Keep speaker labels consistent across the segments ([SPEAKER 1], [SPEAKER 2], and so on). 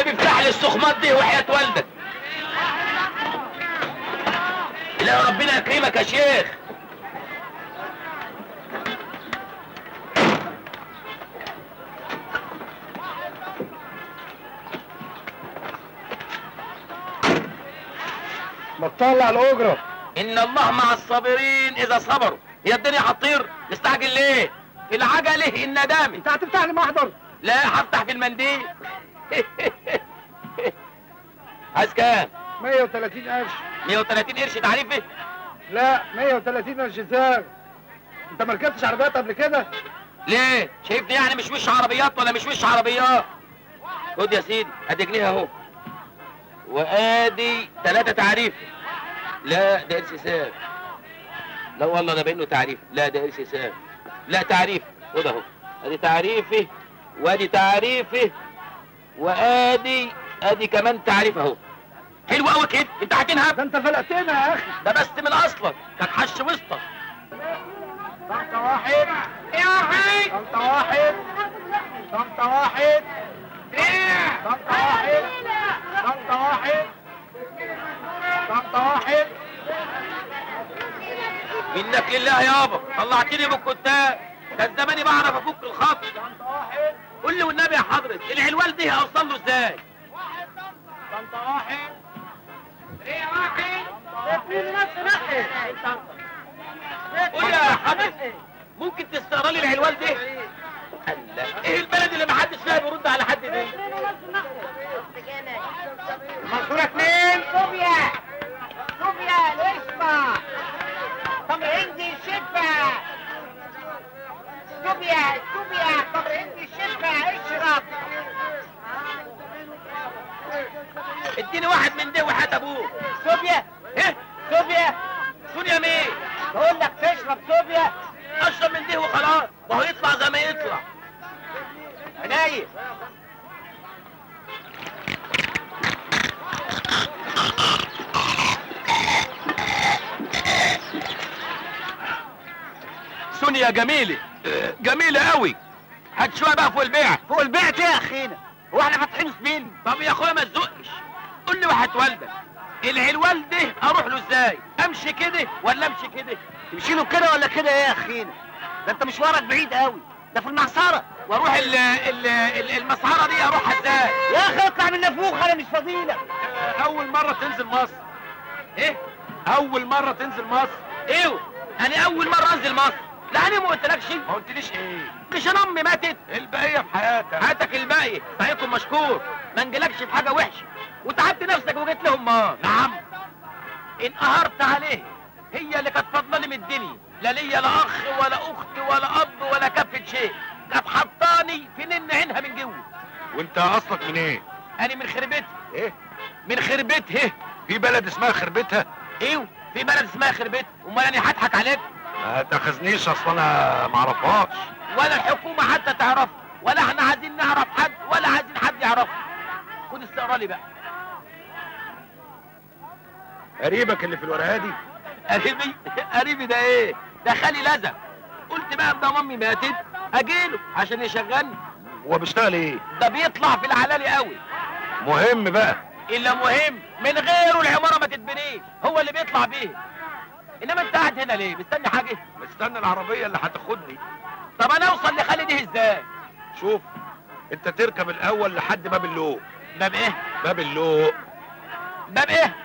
[SPEAKER 1] والنبي افتح لي السخمات دي وحياة والدك. لا ربنا يكرمك يا شيخ.
[SPEAKER 2] ما تطلع الاجره.
[SPEAKER 1] ان الله مع الصابرين اذا صبروا. هي الدنيا هتطير؟ مستعجل ليه؟ العجله الندامه.
[SPEAKER 2] انت هتفتح لي محضر؟
[SPEAKER 1] لا هفتح في المنديل. عايز كام؟
[SPEAKER 2] 130 قرش.
[SPEAKER 1] 130 قرش تعريفي؟
[SPEAKER 2] لا 130 قرش سعر. انت ما ركبتش عربيات قبل كده؟
[SPEAKER 1] ليه؟ شايفني يعني مش وش عربيات ولا مش وش عربيات؟ خد يا سيدي ادي جنيه اهو. وادي 3 تعريف. لا ده قرش سعر. لا والله ده باين له تعريف. لا ده قرش سعر. لا تعريف. خد اهو. ادي تعريفي وادي تعريفي وادي كمان تعريف اهو. حلو قوي كده. انت هتنهب؟
[SPEAKER 2] ده انت فلقتنا يا اخي.
[SPEAKER 1] ده بس من اصلك كان حش وسطك.
[SPEAKER 2] طنطا واحد يا اخي. طنطا واحد. طنطا واحد. طنطا واحد. طنطا واحد. طنطا واحد.
[SPEAKER 1] منك لله يابا طلعتني من الكتاب. كان زماني بعرف افك الخط.
[SPEAKER 2] طنطا واحد.
[SPEAKER 1] قول لي والنبي يا حضرة العلوال دي هوصل له ازاي؟
[SPEAKER 2] طنطا واحد.
[SPEAKER 3] ايه واحد في نفس رقي.
[SPEAKER 1] قول لي يا حضرة ممكن تستقرا لي العلوال دي؟ الله ايه البلد اللي محدش فيها بيرد على حد دي؟
[SPEAKER 3] منصورة 2 صوبيا. صوبيا القشطة. تمر هندي الشفا. صوبيا تمر هندي الشفا اشرب.
[SPEAKER 1] اديني واحد من ده وحياة ابوه.
[SPEAKER 3] صوبيا
[SPEAKER 1] ايه؟
[SPEAKER 3] صوبيا.
[SPEAKER 1] سوريا مين؟
[SPEAKER 3] بقول لك تشرب صوبيا.
[SPEAKER 1] اشرب من ده وخلاص وهو يطلع زي ما يطلع.
[SPEAKER 3] عناية.
[SPEAKER 1] سونيا جميلة جميلة قوي. هات شوية بقى فوق البيع.
[SPEAKER 3] فوق البيت يا اخينا. هو احنا فاتحين سبيل؟
[SPEAKER 1] طب يا اخويا ما تزقش. قول لي وحياة والدك العلوال ده اروح له ازاي؟ امشي كده ولا امشي كده؟
[SPEAKER 3] تمشي له كده ولا كده يا اخينا؟ ده انت مشوارك بعيد قوي. ده في المعصرة.
[SPEAKER 1] واروح المسحرة دي اروحها ازاي؟
[SPEAKER 3] يا اخي اطلع من نافوخ انا مش فضيلك.
[SPEAKER 1] اول مرة تنزل مصر. ايه؟ اول مرة تنزل مصر. ايوه انا اول مرة انزل مصر. لا انا ما قلتلكش. ما قلتليش ايه؟ مش انا امي ماتت. البقية في حياتك. حياتك الباقية. صحيحكم مشكور. ما انجلكش في حاجة وحشة. وتعبت نفسك وجيت لهم ما. نعم. انقهرت عليه. هي اللي كانت فضلاني من الدنيا. لا ليا لا اخ ولا اخت ولا اب ولا كفة شيء. كانت حطاني في نن عينها من جوه.
[SPEAKER 4] وانت اصلك من ايه؟
[SPEAKER 1] انا من خربتها.
[SPEAKER 4] ايه؟
[SPEAKER 1] من خربتها.
[SPEAKER 4] في بلد اسمها خربتها؟
[SPEAKER 1] ايوه في بلد اسمها خربتها. امال انا هضحك عليك؟
[SPEAKER 4] ما تاخذنيش اصل انا ما اعرفهاش.
[SPEAKER 1] ولا الحكومة حتى تعرف ولا احنا عايزين نعرف حد ولا عايزين حد يعرف. خد استقرا لي بقى.
[SPEAKER 4] قريبك اللي في الورقه دي؟
[SPEAKER 1] قريبي ده ايه؟ ده خالي لزق. قلت بقى ده امي ماتت اجيله عشان يشغلني.
[SPEAKER 4] هو بيشتغل ايه؟
[SPEAKER 1] ده بيطلع في العلالي قوي.
[SPEAKER 4] مهم بقى.
[SPEAKER 1] الا مهم من غيره العمارة ما تتبنيش. هو اللي بيطلع بيه. انما انت قاعد هنا ليه؟ مستني حاجة؟
[SPEAKER 4] مستني العربيه اللي هتاخدني.
[SPEAKER 1] طب انا اوصل لخالي دي ازاي؟
[SPEAKER 4] شوف انت تركب الاول لحد باب اللوق.
[SPEAKER 1] باب ايه؟
[SPEAKER 4] باب اللوق.
[SPEAKER 1] باب ايه؟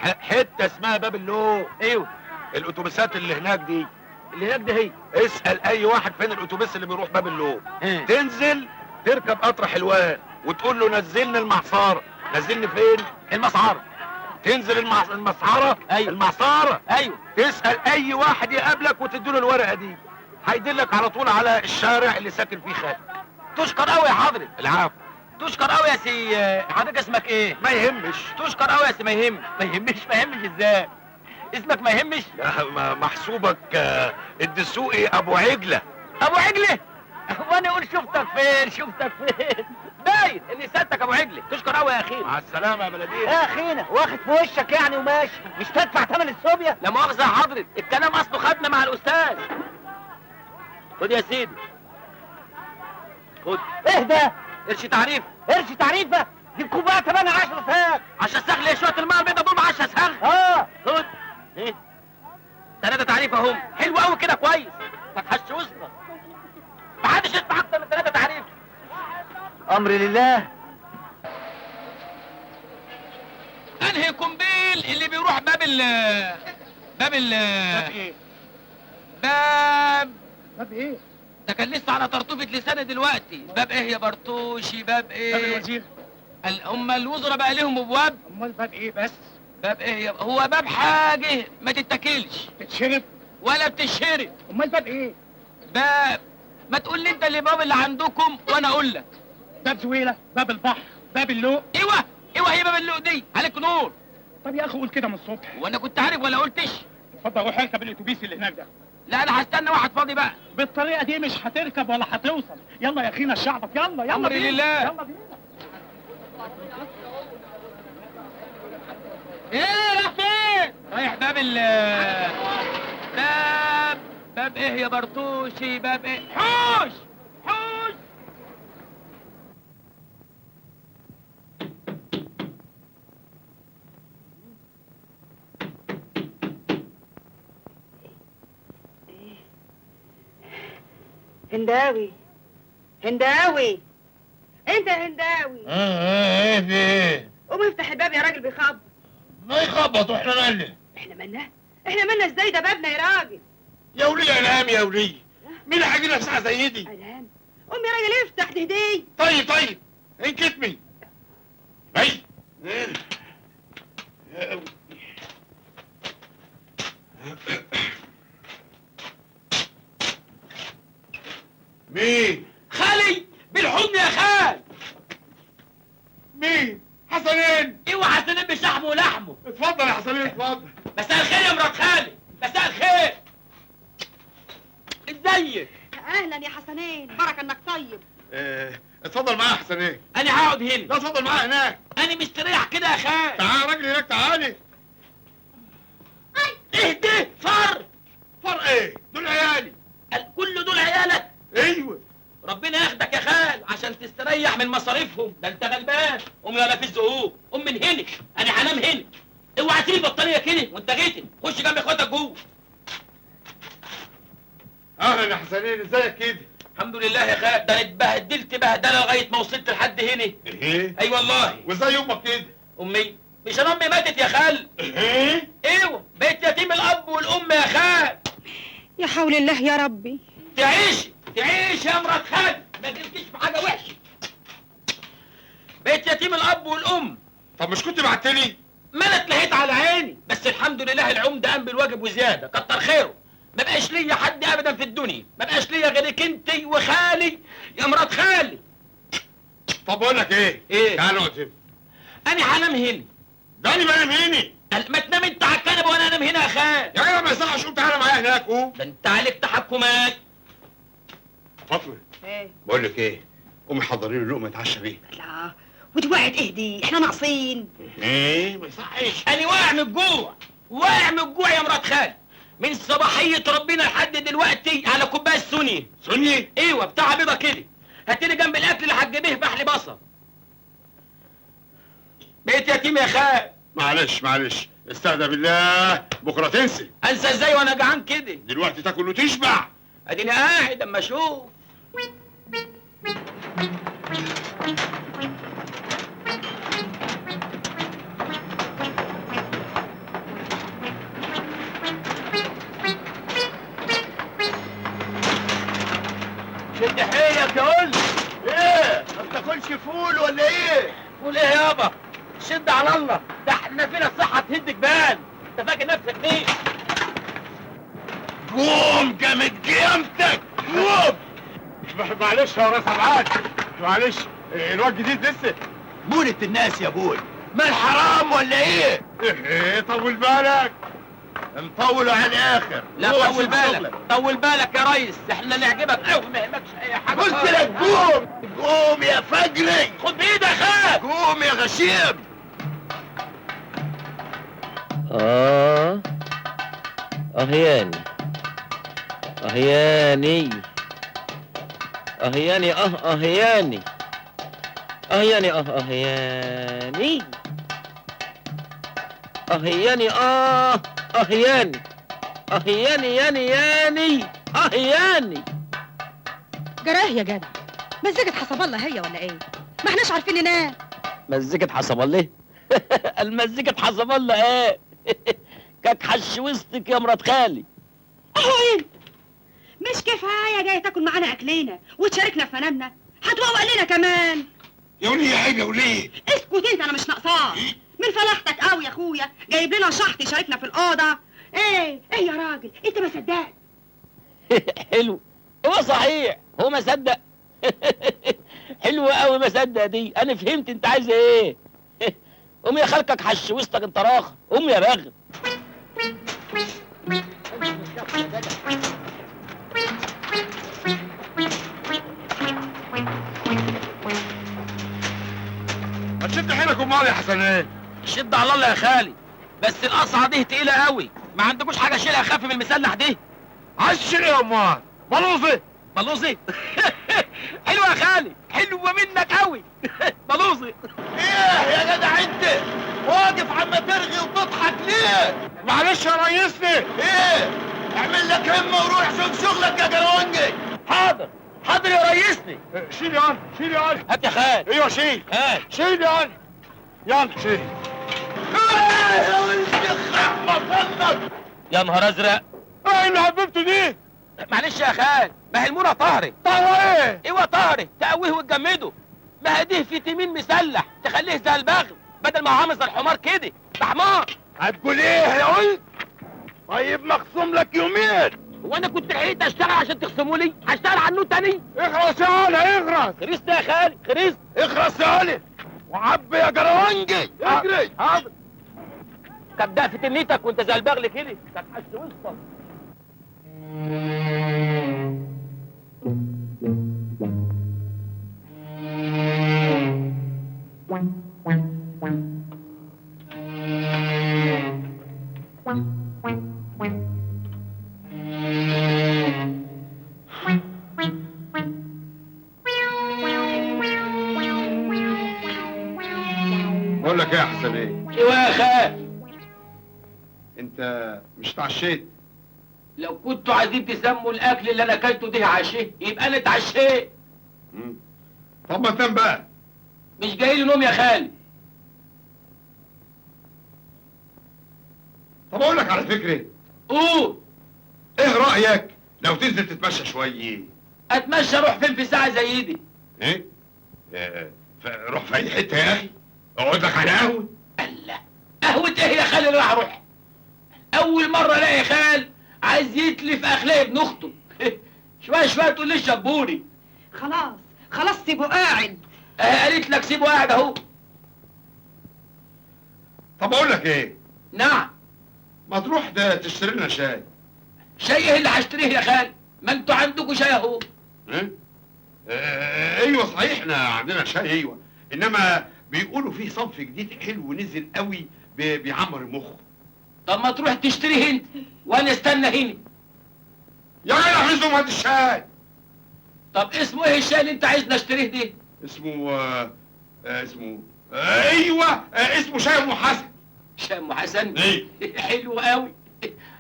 [SPEAKER 4] حته اسمها باب اللوق.
[SPEAKER 1] ايوه
[SPEAKER 4] الاتوبيسات اللي هناك دي.
[SPEAKER 1] اللي هناك دي هي.
[SPEAKER 4] اسال اي واحد فين الاتوبيس اللي بيروح باب اللوق.
[SPEAKER 1] إيه؟
[SPEAKER 4] تنزل تركب قطر حلوان وتقول له نزلني المعصاره. نزلني فين؟
[SPEAKER 1] المسعرة.
[SPEAKER 4] تنزل المسعره.
[SPEAKER 1] أيوة.
[SPEAKER 4] المعصره.
[SPEAKER 1] ايوه
[SPEAKER 4] تسال اي واحد يقابلك وتديله الورقه دي. هيدلك على طول على الشارع اللي ساكن فيه خالد.
[SPEAKER 1] تشكر قوي يا حضرة.
[SPEAKER 4] العفو.
[SPEAKER 1] تشكر قوي يا سي. حضرتك اسمك ايه؟
[SPEAKER 4] ما يهمش.
[SPEAKER 1] تشكر قوي يا سي. ما يهمش. ما يهمش ازاي؟ اسمك ما يهمش؟
[SPEAKER 4] لا محسوبك الدسوقي ابو عجله.
[SPEAKER 1] ابو عجله؟ وانا اقول شفتك فين باين اني سالتك ابو عجله. تشكر قوي يا اخي.
[SPEAKER 4] مع السلامه يا بلديه.
[SPEAKER 3] يا اخينا واخد في وشك يعني وماشي. مش تدفع ثمن الصوبيا؟
[SPEAKER 1] لا مؤاخذه يا حضرة الكلام اصله خدنا مع الاستاذ. خد يا سيدي. خد
[SPEAKER 3] ايه ده؟
[SPEAKER 1] قرش تعريف.
[SPEAKER 3] قرش تعريفه؟ دي كوبايه كمان 10 ساغ.
[SPEAKER 1] 10 ساغ ليه؟ شويه الماء البيضاء دول 10 ساغ. خد ايه 3 تعريف اهم. حلو قوي كده كويس. ما تحش وسطك. محدش يدفع اكتر من 3 تعريف.
[SPEAKER 3] امر لله.
[SPEAKER 1] انهي قنبيل اللي بيروح باب
[SPEAKER 2] باب ايه؟
[SPEAKER 1] باب
[SPEAKER 2] باب ايه؟
[SPEAKER 1] ده كان لسه على طرطوفة لساني دلوقتي. باب ايه يا برطوشي؟ باب ايه؟
[SPEAKER 2] باب الوزير.
[SPEAKER 1] هم الوزراء بقى ليهم ابواب؟
[SPEAKER 2] امال باب ايه بس؟
[SPEAKER 1] باب ايه هو باب حاجه ما تتاكلش
[SPEAKER 2] تتشرب؟
[SPEAKER 1] ولا بتشرب.
[SPEAKER 2] امال باب ايه؟
[SPEAKER 1] باب ما تقول لي انت اللي باب اللي عندكم وانا اقول لك.
[SPEAKER 2] باب زويله، باب البحر، باب اللوق.
[SPEAKER 1] ايوه هي باب اللوق دي عليك نور.
[SPEAKER 2] طب يا اخي قول كده من الصبح.
[SPEAKER 1] وانا كنت عارف ولا قلتش؟
[SPEAKER 2] اتفضل روح اركب الاتوبيس اللي هناك ده.
[SPEAKER 1] لا انا هستنى واحد فاضي بقى.
[SPEAKER 2] بالطريقه دي مش هتركب ولا هتوصل. يلا يا اخينا الشعبك، يلا
[SPEAKER 1] أمري
[SPEAKER 2] بينا.
[SPEAKER 1] لله.
[SPEAKER 2] يلا بينا.
[SPEAKER 1] ايه رايح فين؟ رايح باب باب ايه يا برطوشي؟ باب ايه؟ حوش حوش.
[SPEAKER 5] هنداوي هنداوي انت هنداوي.
[SPEAKER 4] ايه في ايه؟
[SPEAKER 5] قوم افتح الباب يا راجل بيخبط.
[SPEAKER 4] ما يخبط واحنا مالنا؟
[SPEAKER 5] احنا مالنا ازاي؟ ده بابنا يا راجل.
[SPEAKER 4] يا ولي الهام يا ولي، مين هيجي لنا في ساعه زي دي؟
[SPEAKER 5] الهام. قوم يا راجل افتح دي هديه.
[SPEAKER 4] طيب انكتمي. اي مين؟
[SPEAKER 1] خالي بالحضن يا خال.
[SPEAKER 4] مين؟ حسنين.
[SPEAKER 1] ايوه حسنين بشحمه ولحمه.
[SPEAKER 4] اتفضل يا حسنين اتفضل.
[SPEAKER 1] مساء الخير يا مرات خالي. مساء الخير. ازيك؟
[SPEAKER 5] اهلا يا حسنين، بركه انك طيب.
[SPEAKER 4] اتفضل معايا يا حسنين.
[SPEAKER 1] انا هقعد هنا.
[SPEAKER 4] لا اتفضل معايا هناك.
[SPEAKER 1] انا مستريح كده يا خال.
[SPEAKER 4] تعال يا راجل هناك تعالي.
[SPEAKER 1] اهدي فر.
[SPEAKER 4] فرق ايه؟ دول عيالي.
[SPEAKER 1] كل دول عيالك؟
[SPEAKER 4] ايوه.
[SPEAKER 1] ربنا ياخدك يا خال عشان تستريح من مصاريفهم. ده انت غلبان. قوم يلا في الزقوق. قوم من هنا. انا هنام هنا. اوعى تسيب البطاريه كده وانت غيتن. خش جنب اخواتك جوه.
[SPEAKER 4] اهلا يا حسنين، ازيك كده؟
[SPEAKER 1] الحمد لله يا خال. ده انا اتبهدلت بهدله لغايه ما وصلت لحد هنا.
[SPEAKER 4] ايه؟
[SPEAKER 1] اي والله.
[SPEAKER 4] وازاي امك كده؟
[SPEAKER 1] امي مش انا امي ماتت يا خال.
[SPEAKER 4] ايه؟
[SPEAKER 1] ايوه بقيت يتيم الاب والام يا خال.
[SPEAKER 5] يا حول الله يا ربي.
[SPEAKER 1] تعيش يا مرات خال. ما تمشيش في حاجه وحشه. بقيت يتيم الاب والام.
[SPEAKER 4] طب مش كنت بعتلي؟
[SPEAKER 1] ما انا اتلهيت على عيني. بس الحمد لله العمده قام بالواجب وزياده. كتر خيره. ما بقاش ليا حد ابدا في الدنيا. ما بقاش ليا غيرك انت وخالي يا مرات خالي.
[SPEAKER 4] طب بقول لك ايه؟
[SPEAKER 1] ايه؟
[SPEAKER 4] تعال نقعد هنا.
[SPEAKER 1] انا هنام هنا.
[SPEAKER 4] ده انا بنام هنا.
[SPEAKER 1] ما تنام انت على الكنبه وانا انام هنا يا خال.
[SPEAKER 4] يا جدع ما يصحش، قوم تعالى معايا هناك قوم.
[SPEAKER 1] ده انت عليك تحكمات.
[SPEAKER 4] فاطمه
[SPEAKER 5] ايه؟
[SPEAKER 4] بقول لك ايه؟ قومي حضري لي لقمه اتعشى بيها.
[SPEAKER 5] لا ودي وقعت اهدي، احنا ناقصين.
[SPEAKER 4] ايه؟ ما يصحش.
[SPEAKER 1] انا واقع من الجوع. واقع من الجوع يا مرات خال. من صباحيه ربنا لحد دلوقتي على كوبايه سوني.
[SPEAKER 4] سني؟
[SPEAKER 1] ايوه بتاع بيضه كده. هاتلي جنب الاكل اللي هتجيبيه بحلي بصل. بقيت يتيم يا خال.
[SPEAKER 4] معلش استهدى بالله، بكره تنسي.
[SPEAKER 1] انسى ازاي وانا جعان كده؟
[SPEAKER 4] دلوقتي تاكل وتشبع.
[SPEAKER 1] اديني قاعد اما اشوف. شد حيلك يا قول.
[SPEAKER 3] ايه؟ ما بتاكلش فول ولا ايه؟
[SPEAKER 1] قول ايه يابا؟ شد على الله. ده احنا فينا الصحه تهد جبال. انت فاكر نفسك مين؟
[SPEAKER 4] قوم جامد قيامتك قوم. معلش يا راس ابعاد، معلش الواد جديد لسه.
[SPEAKER 3] مولة الناس يا ابوي، ما الحرام ولا ايه؟
[SPEAKER 4] ايه طول بالك.
[SPEAKER 3] مطولوا على الاخر.
[SPEAKER 1] لا
[SPEAKER 3] روح
[SPEAKER 1] طول
[SPEAKER 3] شوف
[SPEAKER 1] بالك.
[SPEAKER 3] شغلك.
[SPEAKER 1] طول بالك يا ريس. احنا نعجبك قوي ما يهمكش اي حاجه.
[SPEAKER 3] قلت لك قوم قوم يا فجري.
[SPEAKER 1] خد بايدك خاف.
[SPEAKER 3] قوم يا غشيم.
[SPEAKER 6] أهياني أهياني أهياني أهياني اهياني اهياني اهياني اهياني اهياني ياني اهياني.
[SPEAKER 5] جراه يا جدع، مزجت حسب الله هي ولا ايه؟ ما احناش عارفين ننام.
[SPEAKER 6] مزجت حسب الله. المزجت حسب الله ايه؟ كاك حش وسطك يا مرات خالي.
[SPEAKER 5] اهو انت مش كفايه جاي تاكل معانا اكلنا وتشاركنا في منامنا، هتوقع لنا كمان.
[SPEAKER 4] يا وليه عيب يا وليه.
[SPEAKER 5] اسكت انت، انا مش ناقصاك من فلاحتك قوي يا اخويا، جايب لنا شحط يشاركنا في الاوضه. ايه يا راجل، انت ما صدقت.
[SPEAKER 6] حلو، هو صحيح هو ما صدق. حلو قوي ما صدق دي، انا فهمت انت عايزه ايه. قوم يا خالكك حش وسطك انت راخ، قوم يا راغب.
[SPEAKER 4] ما تشد حيلك امال يا حسنين.
[SPEAKER 1] شد على الله يا خالي، بس القصعه دي تقيله قوي، ما عندكوش حاجه اشيلها اخف من المسلح دي؟
[SPEAKER 4] عايز تشيل ايه يا امال؟ بلوزي.
[SPEAKER 1] بلوزي. حلوه يا خالي، حلوه منك قوي. بلوزي.
[SPEAKER 3] ايه يا جدع انت واقف عم ترغي وتضحك ليه؟
[SPEAKER 4] معلش يا ريسني.
[SPEAKER 3] ايه؟ اعمل لك همه وروح شوف شغلك يا جرونجي.
[SPEAKER 1] حاضر حاضر يا ريسني.
[SPEAKER 4] شيل يا علي، شيل يا علي.
[SPEAKER 1] هات يا خال.
[SPEAKER 4] ايوه شيل.
[SPEAKER 1] هات.
[SPEAKER 4] شيل يا علي. يلا شيل.
[SPEAKER 3] ايه يا ولد يخرب مطنك.
[SPEAKER 1] يا نهار ازرق.
[SPEAKER 4] ايه اللي حبيبته دي؟
[SPEAKER 1] معلش يا خال، ما هي المونه طهرت.
[SPEAKER 4] طهوة ايه؟
[SPEAKER 1] ايوه طهرت، تقويه وتجمده. ما هديه فيتامين مسلح تخليه زي البغل، بدل ما هو عامل زي الحمار كده، ده حمار.
[SPEAKER 4] هتقول ايه يا ولد؟ طيب مخصوم لك يومين.
[SPEAKER 1] هو انا كنت لحقت اشتغل عشان تخصموا لي؟ هشتغل عنه تاني؟
[SPEAKER 4] اخرس يا علي اخرس.
[SPEAKER 1] خريست يا خالي، خريست.
[SPEAKER 4] اخرس يا علي. وعبي يا جرونجي. اجري.
[SPEAKER 1] حاضر. كبدأ في تنيتك وانت زي البغل كده، كان حش وسطك.
[SPEAKER 4] بقول لك ايه يا حسنين؟
[SPEAKER 1] ايوه يا خال.
[SPEAKER 4] انت مش اتعشيت؟
[SPEAKER 1] لو كنتوا عايزين تسموا الاكل اللي انا اكلته ده عشاء، يبقى انا اتعشيت.
[SPEAKER 4] طب ما تنام بقى.
[SPEAKER 1] مش جاي لي نوم يا خالي.
[SPEAKER 4] طب اقول لك على فكره.
[SPEAKER 1] قول.
[SPEAKER 4] ايه رايك لو تنزل تتمشى شويه؟
[SPEAKER 1] اتمشى اروح فين في ساعه زي دي؟
[SPEAKER 4] ايه؟ روح في اي حته يا اخي. اقعد لك على قهوه.
[SPEAKER 1] الله، قهوة ايه يا خالي اللي راح اروح؟ اول مرة الاقي خال عايز يتلف اخلاق ابن اخته. شوية شوية تقول لي شبوني.
[SPEAKER 5] خلاص سيبه قاعد.
[SPEAKER 1] قالت لك سيبه قاعد اهو.
[SPEAKER 4] طب اقول لك ايه؟
[SPEAKER 1] نعم.
[SPEAKER 4] ما تروح ده تشتري لنا شاي.
[SPEAKER 1] شاي ايه اللي هشتريه يا خال؟ ما انتوا عندكوا شاي اهو.
[SPEAKER 4] ايه؟ ايوه صحيح احنا عندنا شاي ايوه، انما بيقولوا فيه صنف جديد حلو نزل قوي بيعمر المخ.
[SPEAKER 1] طب ما تروح تشتريه انت وانا استنى هنا.
[SPEAKER 4] يا جدع حزم هات الشاي.
[SPEAKER 1] طب اسمه ايه الشاي اللي انت عايزني اشتريه ده؟
[SPEAKER 4] اسمه ايوه اسمه شاي ام حسن.
[SPEAKER 1] شاي ام حسن؟
[SPEAKER 4] ايه؟
[SPEAKER 1] حلو قوي.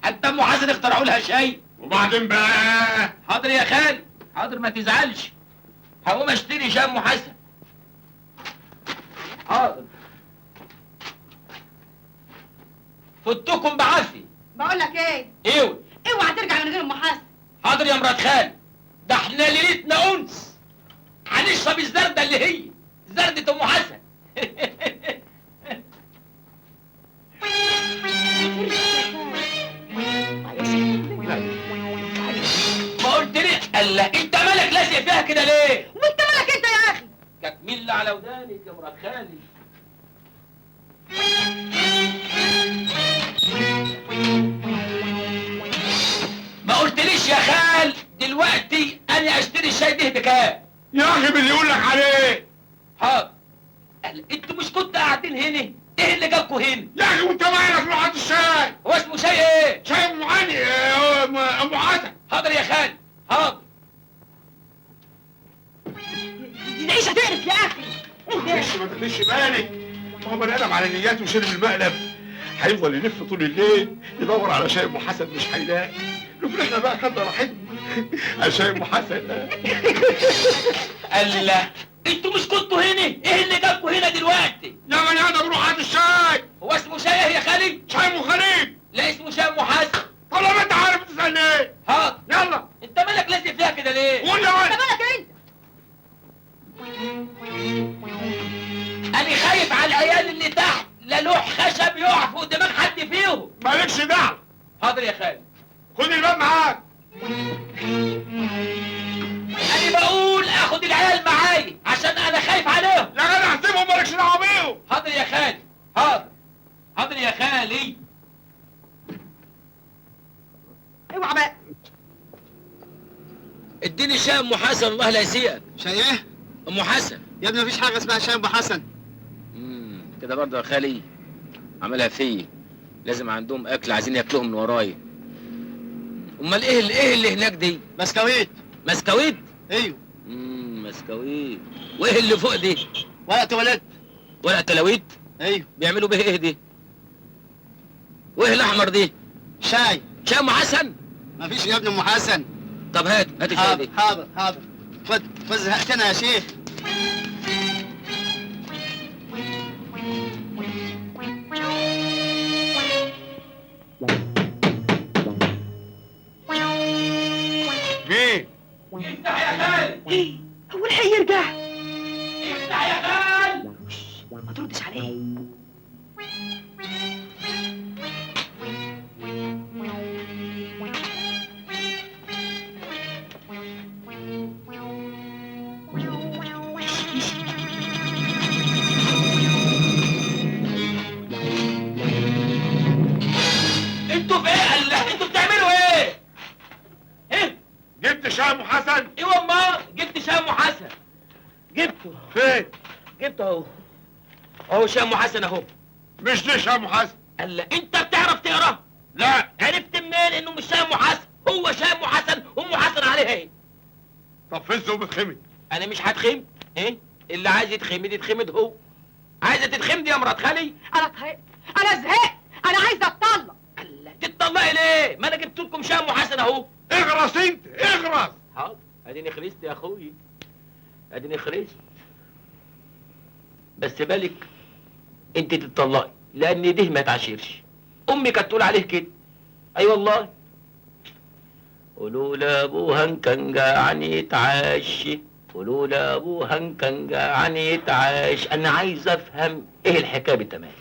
[SPEAKER 1] حتى ام حسن اخترعوا لها شاي.
[SPEAKER 4] وبعدين بقى؟
[SPEAKER 1] حاضر يا خال، حاضر ما تزعلش. هقوم اشتري شاي ام حسن. حاضر. فتكم بعافيه.
[SPEAKER 5] بقول لك ايه؟
[SPEAKER 1] ايوه.
[SPEAKER 5] اوعى ترجع من غير ام حسن.
[SPEAKER 1] حاضر يا مرات خال، ده احنا ليلتنا انس. هنشرب الزردة اللي هي زردة ام حسن. ما قلت لي الله، انت مالك لازق فيها كده ليه؟
[SPEAKER 5] وانت مالك انت يا اخي؟
[SPEAKER 1] تكمل على ودانك يا مرات خالي. ما قلتليش يا خال دلوقتي انا اشتري الشاي ده بكام؟
[SPEAKER 4] يا اخي باللي يقول لك عليه.
[SPEAKER 1] حاضر. انتوا مش كنتوا قاعدين هنا؟ ايه اللي جابكوا هنا؟
[SPEAKER 4] يا اخي وانت مالك روح هات الشاي.
[SPEAKER 1] هو اسمه شاي ايه؟
[SPEAKER 4] شاي ام علي ام حسن.
[SPEAKER 1] حاضر يا خال، حاضر.
[SPEAKER 5] دي عيشه تقرف يا اخي. اهدى
[SPEAKER 4] تاخديش بالك، ما هو بني ادم على نياته وشرب المقلب هيفضل يلف طول الليل يدور على شاي ام حسن مش هيلاقي. نقول احنا بقى خدنا راحتنا على شاي ام حسن.
[SPEAKER 6] الله، انتوا مش كنتوا هنا؟ ايه اللي جابكوا هنا دلوقتي؟
[SPEAKER 4] يا بني ادم روح هات الشاي.
[SPEAKER 6] هو اسمه شاي ايه يا خالد؟
[SPEAKER 4] شاي ام خليل.
[SPEAKER 6] لا اسمه شاي ام حسن.
[SPEAKER 4] طالما انت عارف تسالني ايه.
[SPEAKER 6] حاضر.
[SPEAKER 4] يلا
[SPEAKER 6] انت مالك لازق فيها كده ليه؟
[SPEAKER 4] قول يا ولد.
[SPEAKER 5] انت مالك انت؟
[SPEAKER 6] انا خايف على العيال اللي تحت، لا لوح خشب يقع فوق دماغ حد فيهم.
[SPEAKER 4] مالكش دعوه.
[SPEAKER 6] حاضر يا خالد.
[SPEAKER 4] خد الباب معاك.
[SPEAKER 6] انا بقول اخد العيال معايا عشان انا خايف عليهم.
[SPEAKER 4] يا جدع سيبهم مالكش دعوه بيهم.
[SPEAKER 6] حاضر يا خالد. حاضر. حاضر يا خالي.
[SPEAKER 5] اوعى بقى.
[SPEAKER 6] اديني شاي ام حسن الله لا يسيئك.
[SPEAKER 3] شاي ايه؟
[SPEAKER 6] ام حسن.
[SPEAKER 3] يا ابني مفيش حاجه اسمها شاي ابو حسن.
[SPEAKER 6] كده برضه يا خالي عملها فيا. لازم عندهم اكل عايزين ياكلوهم من ورايا. امال ايه اللي هناك دي؟
[SPEAKER 3] بسكويت.
[SPEAKER 6] مسكويت؟
[SPEAKER 3] ايوه.
[SPEAKER 6] مسكويت. وايه اللي فوق دي؟
[SPEAKER 3] ورق تواليت.
[SPEAKER 6] ورق تلاويت؟
[SPEAKER 3] ايوه.
[SPEAKER 6] بيعملوا بيه ايه دي؟ وايه الاحمر دي؟
[SPEAKER 3] شاي.
[SPEAKER 6] شاي ام حسن؟
[SPEAKER 3] مفيش يا ابني ام حسن.
[SPEAKER 6] طب هات الشاي
[SPEAKER 3] حاضر
[SPEAKER 6] دي.
[SPEAKER 3] حاضر. خد زهقتنا يا شيخ.
[SPEAKER 4] مين؟
[SPEAKER 6] افتح يا خالد.
[SPEAKER 5] ايه؟ هو الحق يرجع؟
[SPEAKER 6] افتح يا خالد.
[SPEAKER 5] ما تردش عليه.
[SPEAKER 6] انتوا في ايه؟ الله، انتوا بتعملوا ايه؟ ايه؟
[SPEAKER 4] جبت شاي ام حسن؟
[SPEAKER 6] ايوه امال جبت شاي ام حسن. جبته.
[SPEAKER 4] فين؟
[SPEAKER 6] جبته اهو. اهو شاي ام حسن اهو.
[SPEAKER 4] مش دي شاي ام حسن.
[SPEAKER 6] الله، انت بتعرف تقرا؟
[SPEAKER 4] لا.
[SPEAKER 6] عرفت منين انه مش شاي ام حسن؟ هو شاي ام حسن، ام حسن عليها ايه؟
[SPEAKER 4] طب فزه وبتخمد.
[SPEAKER 6] انا مش هتخمد. ايه؟ اللي عايز يتخمد يتخمد هو. عايزه تتخمدي يا مرات خالي؟
[SPEAKER 5] انا زهقت. انا عايزه اتطلق.
[SPEAKER 6] الله، تتطلقي ليه؟ ما انا جبت لكم شاي ام حسن اهو.
[SPEAKER 4] اغرس انت اغرس.
[SPEAKER 6] حاضر، اديني خلصت يا اخوي. اديني خلصت. بس بالك انت تتطلقي لان ده ما تعشرش. امي كانت تقول عليه كده. اي والله. قولوا لابوها ان كان جعان يتعشى. قولوا لابوها ان كان جعان يتعشى. انا عايز افهم ايه الحكايه بالتمام.